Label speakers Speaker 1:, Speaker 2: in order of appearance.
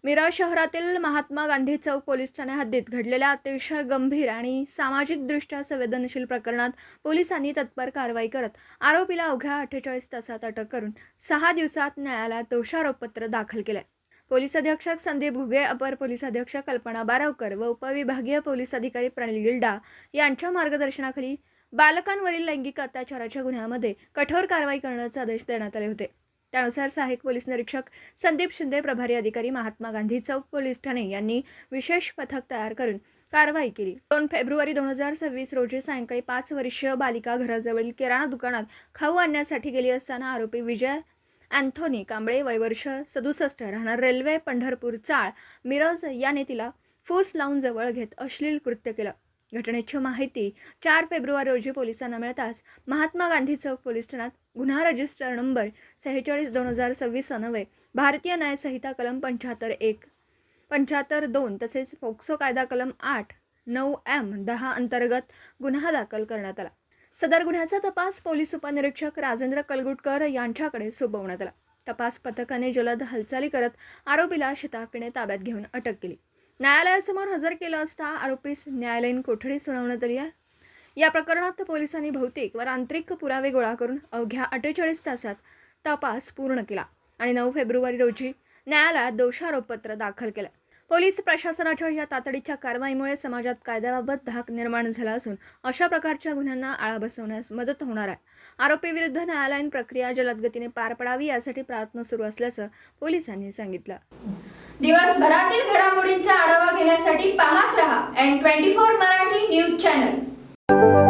Speaker 1: मिरज शहरातील महात्मा गांधी चौक पोलीस ठाणे हद्दीत घडलेल्या अतिशय गंभीर आणि सामाजिकदृष्ट्या संवेदनशील प्रकरणात पोलिसांनी तत्पर कारवाई करत आरोपीला अवघ्या 48 तासात अटक करून 6 दिवसात न्यायालयात दोषारोपपत्र दाखल केले. पोलीस अधीक्षक संदीप घुगे, अपर पोलीस अधीक्षक कल्पना बारावकर व उपविभागीय पोलीस अधिकारी प्रणिल गिल्डा यांच्या मार्गदर्शनाखाली बालकांवरील लैंगिक अत्याचाराच्या गुन्ह्यामध्ये कठोर कारवाई करण्याचे आदेश देण्यात आले होते. त्यानुसार सहाय्यक पोलीस निरीक्षक संदीप शिंदे, प्रभारी अधिकारी महात्मा गांधी चौक पोलीस ठाणे यांनी विशेष पथक तयार करून कारवाई केली. 2 फेब्रुवारी 2026 रोजी सायंकाळी 5 वर्षीय बालिका घराजवळील किराणा दुकानात खाऊ आणण्यासाठी गेली असताना आरोपी विजय अँथोनी कांबळे, वय वर्ष 67, राहणार रेल्वे पंढरपूर चाळ, मिरज याने तिला फूस लावून जवळ घेत अश्लील कृत्य केलं. घटनेची माहिती 4 फेब्रुवारी रोजी पोलिसांना मिळताच महात्मा गांधी चौक पोलीस ठाण्यात गुन्हा रजिस्टर नंबर 46/2026 अन्वये भारतीय न्याय संहिता कलम 75(1), 75(2) तसेच पोक्सो कायदा कलम 8, 9(m) 10 अंतर्गत गुन्हा दाखल करण्यात आला. सदर गुन्ह्याचा तपास पोलीस उपनिरीक्षक राजेंद्र कलगुटकर यांच्याकडे सोपवण्यात आला. तपास पथकाने जलद हालचाली करत आरोपीला शिताफीने ताब्यात घेऊन अटक केली. न्यायालयासमोर हजर केलं असता आरोपीस न्यायालयीन कोठडी सुनावण्यात आली आहे. या प्रकरणात पोलिसांनी भौतिक व तांत्रिक पुरावे गोळा करून अवघ्या 48 तासात तपास पूर्ण केला आणि 9 फेब्रुवारी रोजी न्यायालयात दोषारोपपत्र दाखल केलं. पोलीस प्रशासनाच्या या तातडीच्या कारवाईमुळे समाजात कायद्याबाबत धाक निर्माण झाला असून अशा प्रकारच्या गुन्ह्यांना आळा बसवण्यास मदत होणार आहे. आरोपीविरुद्ध न्यायालयीन प्रक्रिया जलद गतीने पार पडावी यासाठी प्रयत्न सुरू असल्याचं पोलिसांनी सांगितलं.
Speaker 2: दिवसभरातील घडामोडींचा आढावा घेण्यासाठी पाहत रहा N24 मराठी न्यूज चॅनल.